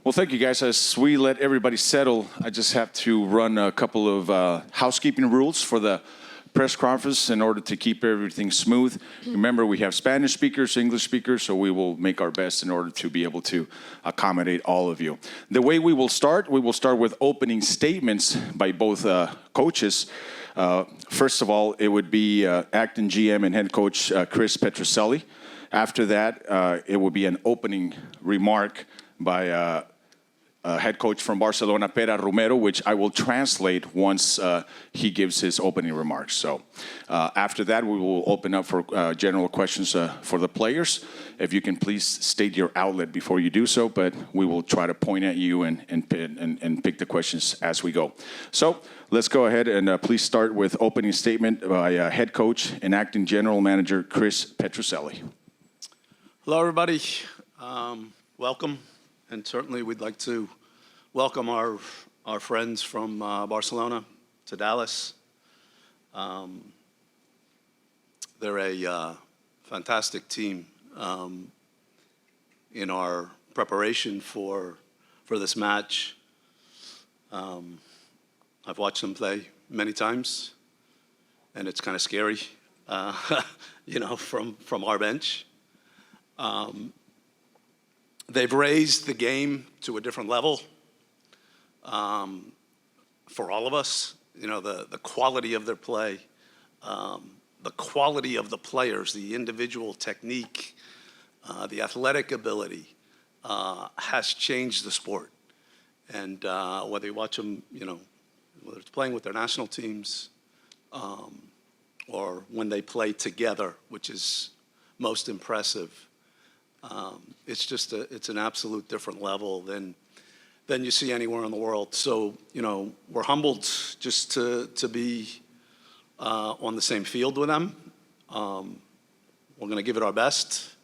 Well, thank you, guys. As we let everybody settle, I just have to run a couple of housekeeping rules for the press conference in order to keep everything smooth. Remember, we have Spanish speakers, English speakers, so we will make our best in order to be able to accommodate all of you. The way we will start with opening statements by both coaches. First of all, it would be acting GM and head coach Chris Petrucelli. After that, it will be an opening remark by head coach from Barcelona, Pere Romero, which I will translate once he gives his opening remarks. So after that, we will open up for general questions for the players. If you can please state your outlet before you do so, but we will try to point at you and pick the questions as we go. So let's go ahead and please start with opening statement by head coach and acting general manager, Chris Petrucelli. Hello, everybody. Welcome. And certainly we'd like to welcome our friends from Barcelona to Dallas. They're a fantastic team in our preparation for this match. I've watched them play many times, and it's kind of scary, from our bench. They've raised the game to a different level for all of us. The quality of their play, the quality of the players, the individual technique, the athletic ability has changed the sport. And whether you watch them, whether it's playing with their national teams or when they play together, which is most impressive. It's an absolute different level than you see anywhere in the world. So, we're humbled just to be on the same field with them. We're going to give it our best.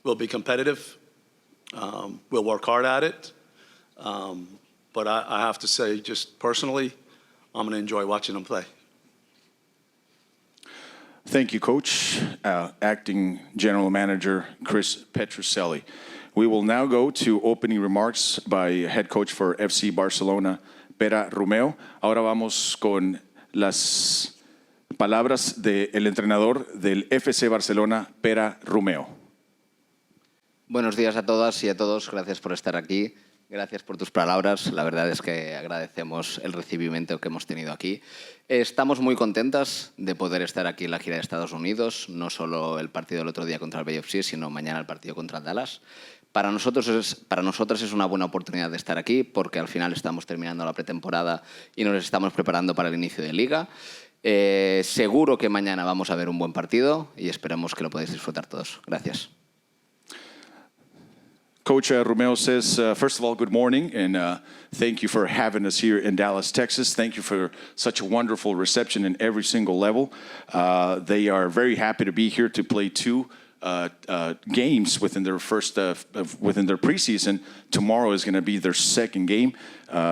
We'll be competitive. We'll work hard at it. But I have to say, just personally, I'm going to enjoy watching them play. Thank you, Coach. Acting General Manager Chris Petrucelli. We will now go to opening remarks by Head Coach for FC Barcelona, Pere Romero. Ahora vamos con las palabras del entrenador del FC Barcelona, Pere Romero. Buenos días a todas y a todos. Gracias por estar aquí. Gracias por tus palabras. La verdad es que agradecemos el recibimiento que hemos tenido aquí. Estamos muy contentas de poder estar aquí en la gira de Estados Unidos, no solo el partido del otro día contra el BFC, sino mañana el partido contra Dallas. Para nosotras es una buena oportunidad de estar aquí porque al final estamos terminando la pretemporada y nos estamos preparando para el inicio de Liga. Seguro que mañana vamos a ver un buen partido y esperamos que lo podáis disfrutar todos. Gracias. Coach Romero says, first of all, good morning, and thank you for having us here in Dallas, Texas. Thank you for such a wonderful reception in every single level. They are very happy to be here to play two games within their within their preseason. Tomorrow is going to be their second game.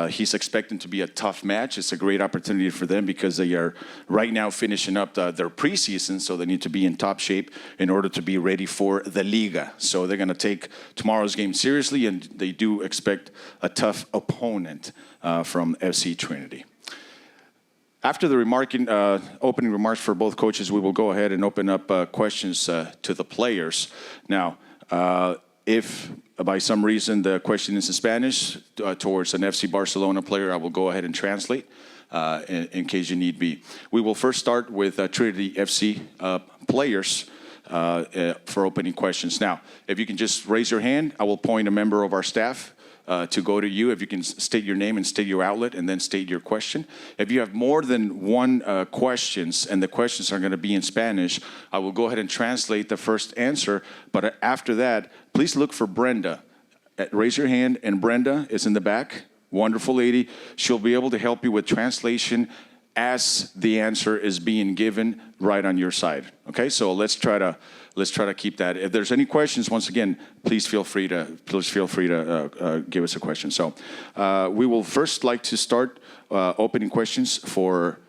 He's expecting to be a tough match. It's a great opportunity for them because they are right now finishing up their preseason, so they need to be in top shape in order to be ready for the Liga. So they're going to take tomorrow's game seriously, and they do expect a tough opponent from FC Trinity. After the opening remarks for both coaches, we will go ahead and open up questions to the players. Now, if by some reason the question is in Spanish towards an FC Barcelona player, I will go ahead and translate in case you need be. We will first start with Trinity FC players for opening questions. Now, if you can just raise your hand, I will point a member of our staff to go to you. If you can state your name and state your outlet and then state your question. If you have more than one questions and the questions are going to be in Spanish, I will go ahead and translate the first answer. But after that, please look for Brenda. Raise your hand, and Brenda is in the back. Wonderful lady. She'll be able to help you with translation as the answer is being given right on your side. Okay, so let's try to keep that. If there's any questions, once again, please feel free to give us a question. So we will first like to start opening questions for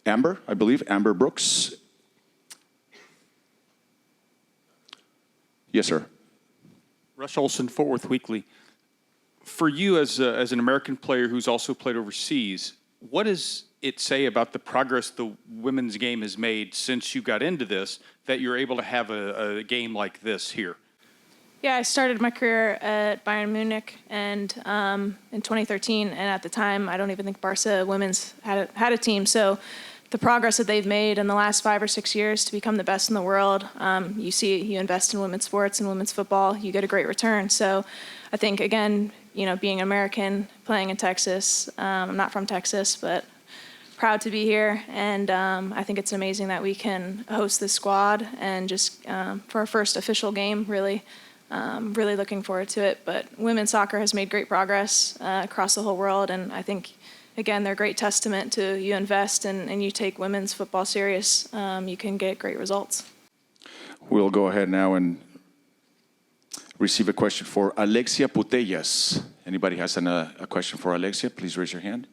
Amber, I believe, Amber Brooks. Yes, sir. Rush Olson, Fort Worth Weekly. For you as an American player who's also played overseas, what does it say about the progress the women's game has made since you got into this that you're able to have a game like this here? Yeah, I started my career at Bayern Munich and in 2013, and at the time, I don't even think Barca women's had a team. So the progress that they've made in the last 5 or 6 years to become the best in the world, you invest in women's sports and women's football, you get a great return. So I think, again, being American, playing in Texas, I'm not from Texas, but proud to be here, and I think it's amazing that we can host this squad and just for our first official game, really looking forward to it. But women's soccer has made great progress across the whole world, and I think, again, they're a great testament to you invest and you take women's football serious, you can get great results. We'll go ahead now and receive a question for Alexia Putellas. Anybody has a question for Alexia? Please raise your hand.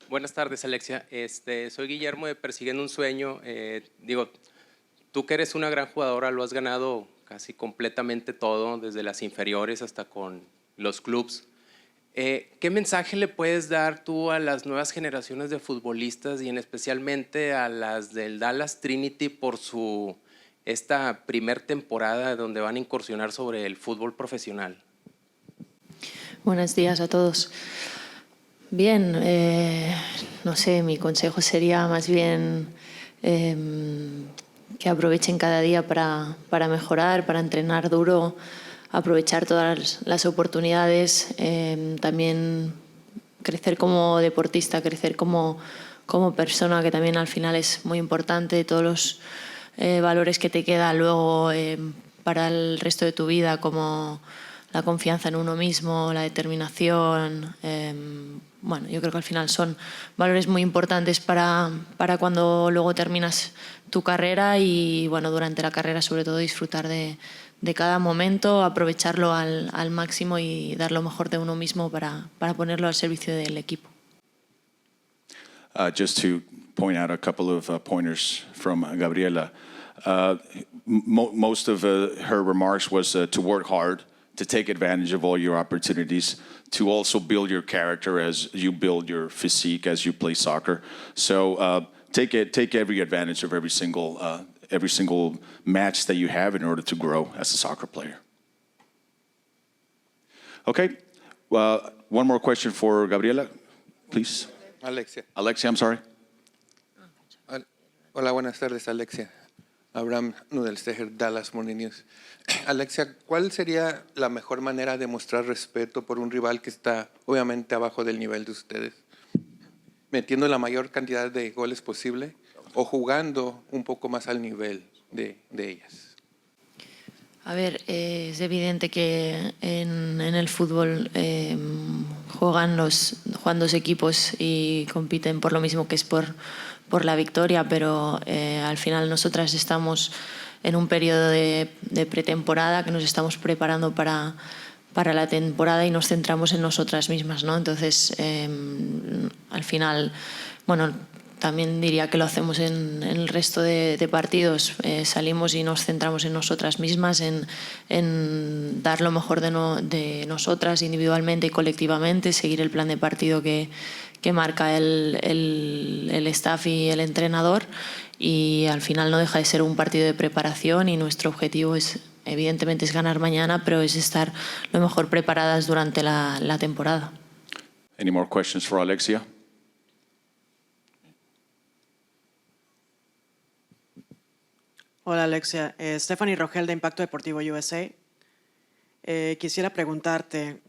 Buenas tardes, Alexia. Soy Guillermo de Persiguiendo un Sueño. Tú que eres una gran jugadora, lo has ganado casi completamente todo, desde las inferiores hasta con los clubs. ¿Qué mensaje le puedes dar tú a las nuevas generaciones de futbolistas y especialmente a las del Dallas Trinity por esta primer temporada donde van a incursionar sobre el fútbol profesional? Buenos días a todos. Bien, no sé, mi consejo sería más bien que aprovechen cada día para mejorar, para entrenar duro, aprovechar todas las oportunidades, también crecer como deportista, crecer como persona, que también al final es muy importante, todos los valores que te quedan luego para el resto de tu vida, como la confianza en uno mismo, la determinación. Yo creo que al final son valores muy importantes para cuando luego terminas tu carrera y durante la carrera sobre todo disfrutar de cada momento, aprovecharlo al máximo y dar lo mejor de uno mismo para ponerlo al servicio del equipo. Just to point out a couple of pointers from Gabriela. Most of her remarks was to work hard, to take advantage of all your opportunities, to also build your character as you build your physique as you play soccer. So take every advantage of every single match that you have in order to grow as a soccer player. Okay, one more question for Gabriela, please. Alexia. Alexia, I'm sorry. Hola, buenas tardes, Alexia. Abraham Nudelsteger, Dallas Morning News. Alexia, ¿cuál sería la mejor manera de mostrar respeto por un rival que está obviamente abajo del nivel de ustedes? ¿Metiendo la mayor cantidad de goles posible o jugando un poco más al nivel de ellas? A ver, es evidente que en el fútbol juegan dos equipos y compiten por lo mismo, que es por la victoria, pero al final nosotras estamos en un periodo de pretemporada, que nos estamos preparando para la temporada y nos centramos en nosotras mismas, ¿no? Entonces, al final, también diría que lo hacemos en el resto de partidos. Salimos y nos centramos en nosotras mismas, en dar lo mejor de nosotras individualmente y colectivamente, seguir el plan de partido que marca el staff y el entrenador, y al final no deja de ser un partido de preparación y nuestro objetivo evidentemente es ganar mañana, pero es estar lo mejor preparadas durante la temporada. Any more questions for Alexia? Hola Alexia, Stephanie Rogel de Impacto Deportivo USA. Quisiera preguntarte,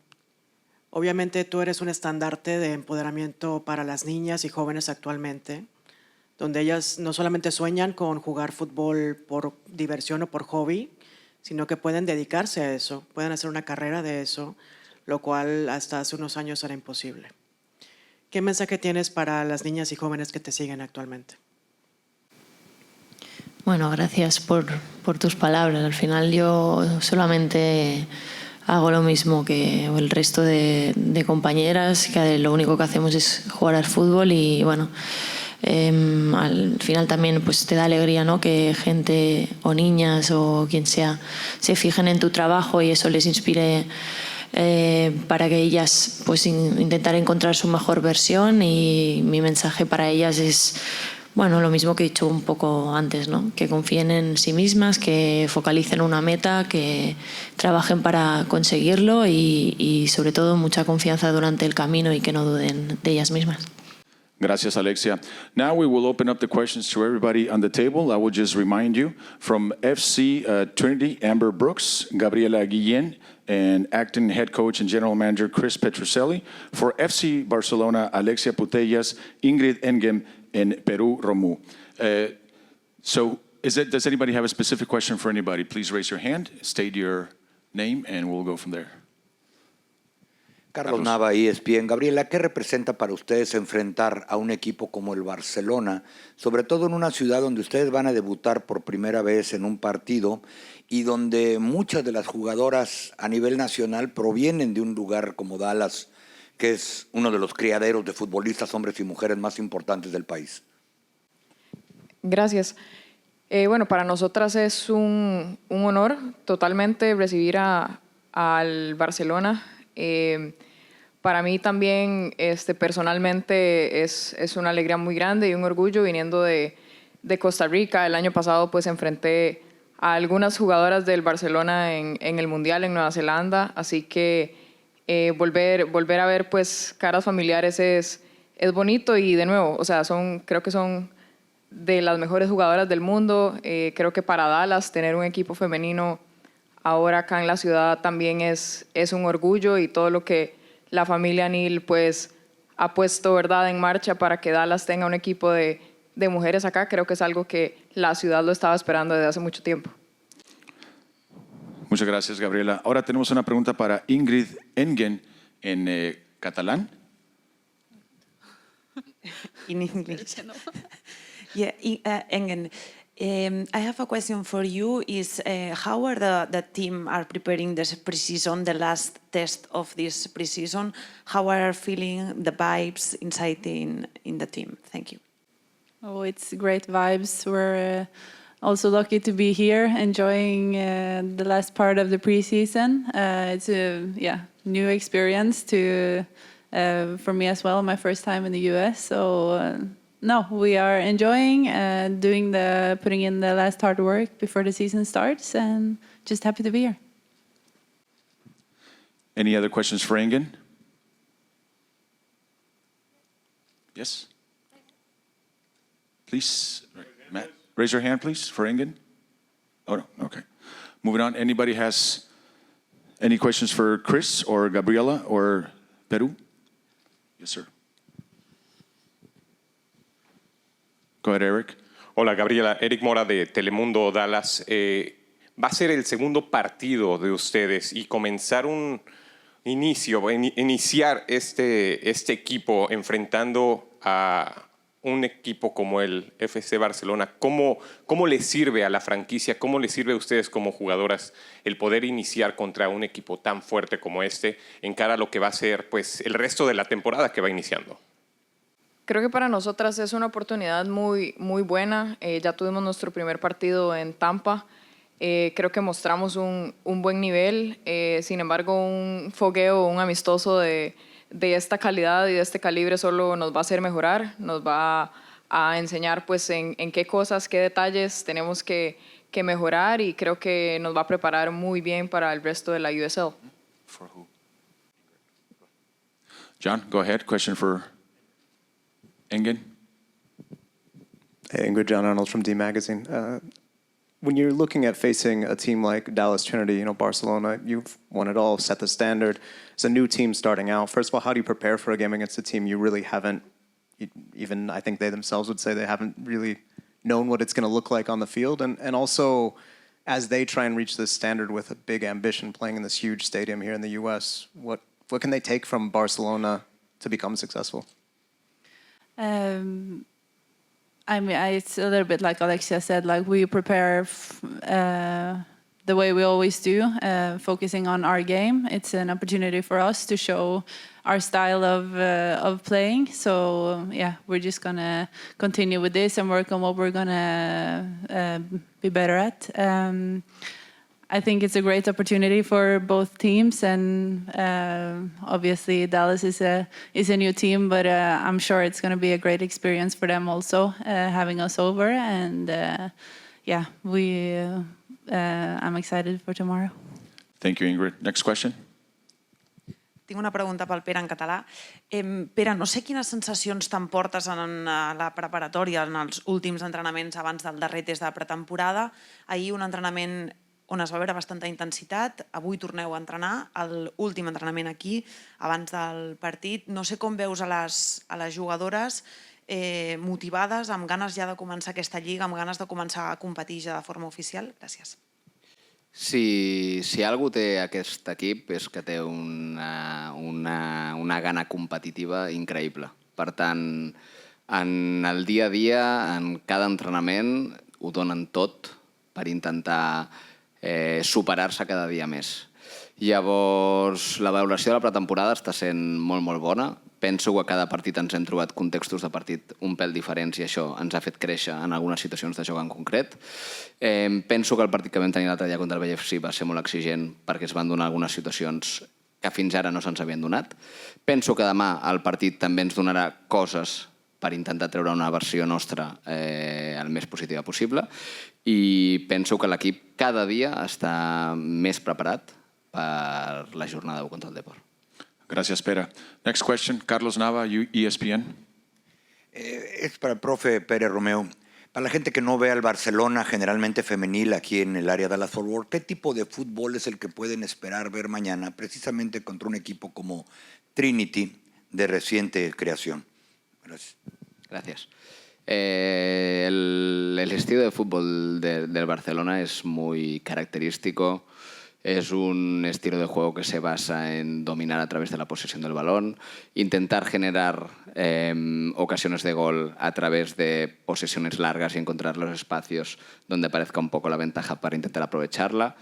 obviamente tú eres un estandarte de empoderamiento para las niñas y jóvenes actualmente, donde ellas no solamente sueñan con jugar fútbol por diversión o por hobby, sino que pueden dedicarse a eso, pueden hacer una carrera de eso, lo cual hasta hace unos años era imposible. ¿Qué mensaje tienes para las niñas y jóvenes que te siguen actualmente? Bueno, gracias por tus palabras. Al final yo solamente hago lo mismo que el resto de compañeras, que lo único que hacemos es jugar al fútbol y Al final también pues te da alegría, ¿no? Que gente o niñas o quien sea se fijen en tu trabajo y eso les inspire para que ellas pues intentar encontrar su mejor versión, y mi mensaje para ellas es bueno, lo mismo que he dicho un poco antes, ¿no? Que confíen en sí mismas, que focalicen una meta, que trabajen para conseguirlo y sobre todo mucha confianza durante el camino y que no duden de ellas mismas. Gracias, Alexia. Now we will open up the questions to everybody on the table. I will just remind you, from FC Trinity, Amber Brooks, Gabriela Guillén, and acting head coach and general manager Chris Petrucelli. For FC Barcelona, Alexia Putellas, Ingrid Engem, and Peru Romu. Does anybody have a specific question for anybody? Please raise your hand, state your name, and we'll go from there. Carlos Nava, ESPN. Gabriela, ¿qué representa para ustedes enfrentar a un equipo como el Barcelona, sobre todo en una ciudad donde ustedes van a debutar por primera vez en un partido y donde muchas de las jugadoras a nivel nacional provienen de un lugar como Dallas, que es uno de los criaderos de futbolistas, hombres y mujeres más importantes del país? Gracias. Bueno, para nosotras es un honor totalmente recibir al Barcelona. Para mí también personalmente es una alegría muy grande y un orgullo viniendo de Costa Rica. El año pasado pues enfrenté a algunas jugadoras del Barcelona en el Mundial en Nueva Zelanda, así que volver a ver pues caras familiares es bonito, y de nuevo, o sea, creo que son de las mejores jugadoras del mundo. Creo que para Dallas tener un equipo femenino ahora acá en la ciudad también es un orgullo, y todo lo que la familia Neal pues ha puesto, ¿verdad?, en marcha para que Dallas tenga un equipo de mujeres acá, creo que es algo que la ciudad lo estaba esperando desde hace mucho tiempo. Muchas gracias, Gabriela. Ahora tenemos una pregunta para Ingrid Engen en catalán. In English. Yeah, Engen, I have a question for you. Is how are the team are preparing this preseason, the last test of this preseason? How are feeling the vibes inside in the team? Thank you. Oh, it's great vibes. We're also lucky to be here, enjoying the last part of the preseason. It's a new experience for me as well. My first time in the US, so no, we are enjoying putting in the last hard work before the season starts, and just happy to be here. Any other questions for Engen? Yes. Please, Matt, raise your hand, please, for Engen. Oh, no, okay. Moving on, anybody has any questions for Chris or Gabriela or Peru? Yes, sir. Go ahead, Eric. Hola, Gabriela. Eric Mora de Telemundo Dallas. Va a ser el segundo partido de ustedes y comenzar iniciar este equipo enfrentando a un equipo como el FC Barcelona. ¿Cómo les sirve a la franquicia, cómo les sirve a ustedes como jugadoras el poder iniciar contra un equipo tan fuerte como este en cara a lo que va a ser pues, el resto de la temporada que va iniciando? Creo que para nosotras es una oportunidad muy, muy buena. Ya tuvimos nuestro primer partido en Tampa. Creo que mostramos un buen nivel. Sin embargo, un fogueo, un amistoso de esta calidad y de este calibre solo nos va a hacer mejorar, nos va a enseñar pues en qué cosas, qué detalles tenemos que mejorar, y creo que nos va a preparar muy bien para el resto de la USL. For who? John, go ahead. Question for Engen. Hey, Ingrid, John Arnold from D Magazine. When you're looking at facing a team like Dallas Trinity, Barcelona, you've won it all, set the standard. It's a new team starting out. First of all, how do you prepare for a game against a team you really haven't, even I think they themselves would say they haven't really known what it's going to look like on the field? And also, as they try and reach this standard with a big ambition playing in this huge stadium here in the US, what can they take from Barcelona to become successful? I mean, it's a little bit like Alexia said, like we prepare the way we always do, focusing on our game. It's an opportunity for us to show our style of playing. So yeah, we're just gonna continue with this and work on what we're gonna be better at. I think it's a great opportunity for both teams, and obviously Dallas is a new team, but I'm sure it's going to be a great experience for them also, having us over. And yeah, I'm excited for tomorrow. Thank you, Ingrid. Next question. Tinc una pregunta pel Pere en català. Pere, no sé quines sensacions t'emportes en la preparatòria, en els últims entrenaments abans del darrer test de pretemporada. Ahir un entrenament on es va veure bastanta intensitat, avui torneu a entrenar, l'últim entrenament aquí, abans del partit. No sé com veus a les jugadores motivades, amb ganes ja de començar aquesta lliga, amb ganes de començar a competir ja de forma oficial. Gràcies. Si algú té aquest equip és que té una gana competitiva increïble. Per tant, en el dia a dia, en cada entrenament, ho donen tot per intentar superar-se cada dia més. Llavors, la valoració de la pretemporada està sent molt, molt bona. Penso que a cada partit ens hem trobat contextos de partit un pèl diferents i això ens ha fet créixer en algunes situacions de joc en concret. Penso que el partit que vam tenir l'altre dia contra el BFC va ser molt exigent perquè es van donar algunes situacions que fins ara no se'ns havien donat. Penso que demà el partit també ens donarà coses per intentar treure una versió nostra el més positiva possible, i penso que l'equip cada dia està més preparat per la jornada contra el Depor. Gracias, Pere. Next question, Carlos Nava, ESPN. Es para el profe Pérez Romeo. Para la gente que no ve al Barcelona generalmente femenil aquí en el área de Dallas Fort Worth, ¿qué tipo de fútbol es el que pueden esperar ver mañana precisamente contra un equipo como Trinity de reciente creación? Gracias. El estilo de fútbol del Barcelona es muy característico. Es un estilo de juego que se basa en dominar a través de la posesión del balón, intentar generar ocasiones de gol a través de posesiones largas y encontrar los espacios donde aparezca un poco la ventaja para intentar aprovecharla.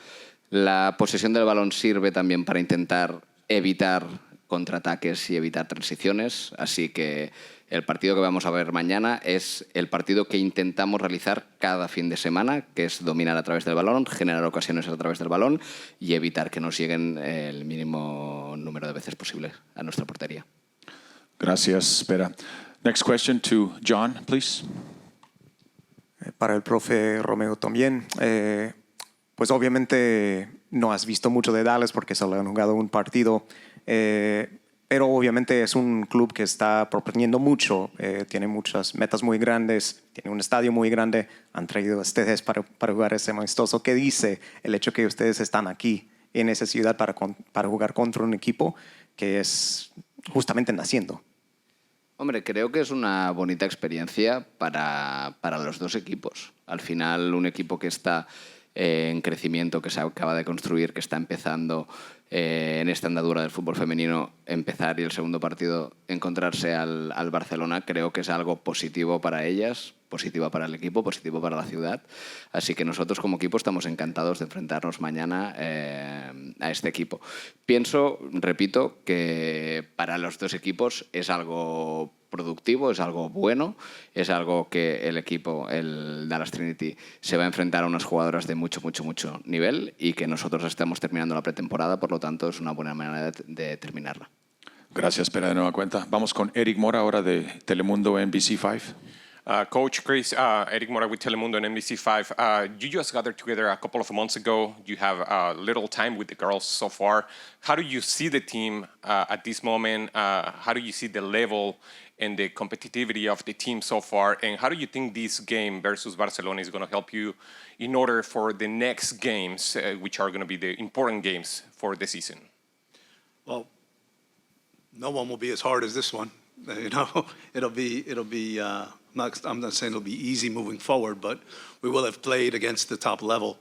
La posesión del balón sirve también para intentar evitar contraataques y evitar transiciones, así que el partido que vamos a ver mañana es el partido que intentamos realizar cada fin de semana, que es dominar a través del balón, generar ocasiones a través del balón y evitar que nos lleguen el mínimo número de veces posible a nuestra portería. Gracias, Pere. Next question to John, please. Para el profe Romeo también. Pues obviamente no has visto mucho de Dallas porque solo han jugado un partido. Pero obviamente es un club que está proponiendo mucho, tiene muchas metas muy grandes, tiene un estadio muy grande, han traído a ustedes para jugar ese amistoso. ¿Qué dice el hecho que ustedes están aquí en esa ciudad para jugar contra un equipo que es justamente naciendo? Hombre, creo que es una bonita experiencia para los dos equipos. Al final, un equipo que está en crecimiento, que se acaba de construir, que está empezando en esta andadura del fútbol femenino, empezar y el segundo partido encontrarse al Barcelona, creo que es algo positivo para ellas, positivo para el equipo, positivo para la ciudad. Así que nosotros como equipo estamos encantados de enfrentarnos mañana a este equipo. Pienso, repito, que para los dos equipos es algo productivo, es algo bueno, es algo que el equipo, el Dallas Trinity, se va a enfrentar a unas jugadoras de mucho, mucho, mucho nivel y que nosotros estamos terminando la pretemporada, por lo tanto es una buena manera de terminarla. Gracias, Pere, de nueva cuenta. Vamos con Eric Mora, ahora de Telemundo NBC5. Coach Chris, Eric Mora with Telemundo and NBC5. You just gathered together a couple of months ago. You have little time with the girls so far. How do you see the team at this moment? How do you see the level and the competitivity of the team so far? And how do you think this game versus Barcelona is going to help you in order for the next games, which are going to be the important games for the season? Well, no one will be as hard as this one. You know, it'll be. I'm not saying it'll be easy moving forward, but we will have played against the top level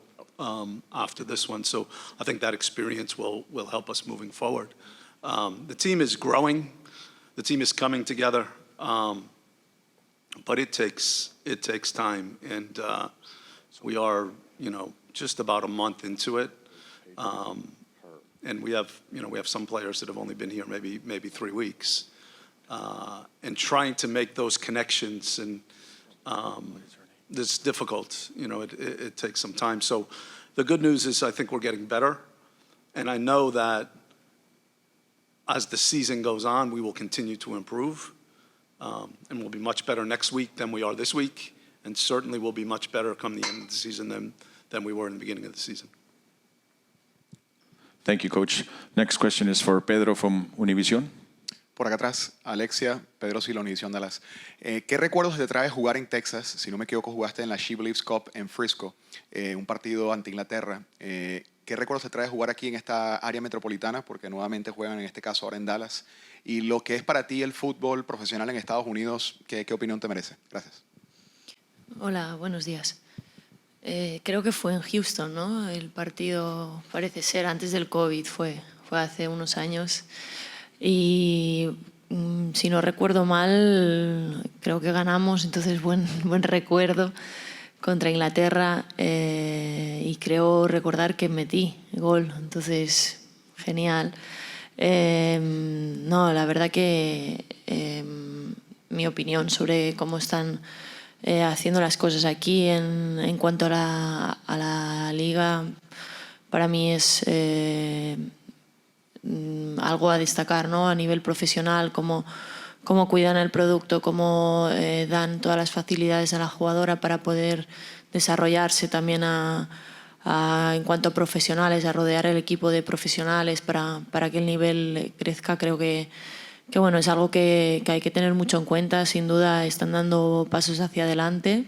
after this one. So I think that experience will help us moving forward. The team is growing. The team is coming together, but it takes time, and we are, just about a month into it. And we have some players that have only been here maybe 3 weeks. And trying to make those connections, and it's difficult. It takes some time. So the good news is I think we're getting better. And I know that as the season goes on, we will continue to improve. And we'll be much better next week than we are this week. And certainly we'll be much better come the end of the season than we were in the beginning of the season. Thank you, Coach. Next question is for Pedro from Univision. Por acá atrás, Alexia, Pedro Silo, Univision Dallas. ¿Qué recuerdos te trae jugar en Texas? Si no me equivoco, jugaste en la She Believes Cup en Frisco, un partido ante Inglaterra. ¿Qué recuerdos te trae jugar aquí en esta área metropolitana? Porque nuevamente juegan en este caso ahora en Dallas. Y lo que es para ti el fútbol profesional en Estados Unidos, ¿qué opinión te merece? Gracias. Hola, buenos días. Creo que fue en Houston, ¿no? El partido parece ser antes del COVID, fue hace unos años. Y si no recuerdo mal, creo que ganamos, entonces buen recuerdo contra Inglaterra, y creo recordar que metí gol, entonces genial. No, la verdad que mi opinión sobre cómo están haciendo las cosas aquí en cuanto a la liga, para mí es algo a destacar, ¿no? A nivel profesional, cómo cuidan el producto, cómo dan todas las facilidades a la jugadora para poder desarrollarse también en cuanto a profesionales, a rodear el equipo de profesionales para que el nivel crezca. Creo que bueno, es algo que hay que tener mucho en cuenta. Sin duda están dando pasos hacia adelante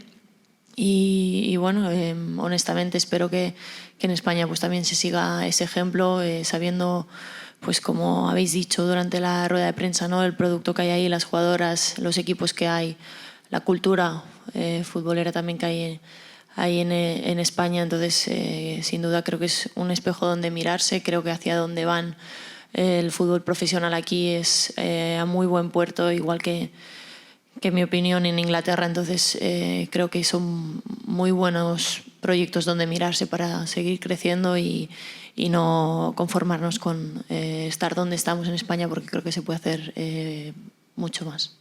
y bueno, honestamente espero que en España pues también se siga ese ejemplo, sabiendo, pues como habéis dicho durante la rueda de prensa, ¿no? El producto que hay ahí, las jugadoras, los equipos que hay, la cultura futbolera también que hay en España. Entonces, sin duda creo que es un espejo donde mirarse. Creo que hacia donde van el fútbol profesional aquí es a muy buen puerto, igual que mi opinión en Inglaterra. Entonces creo que son muy buenos proyectos donde mirarse para seguir creciendo y no conformarnos con estar donde estamos en España, porque creo que se puede hacer mucho más.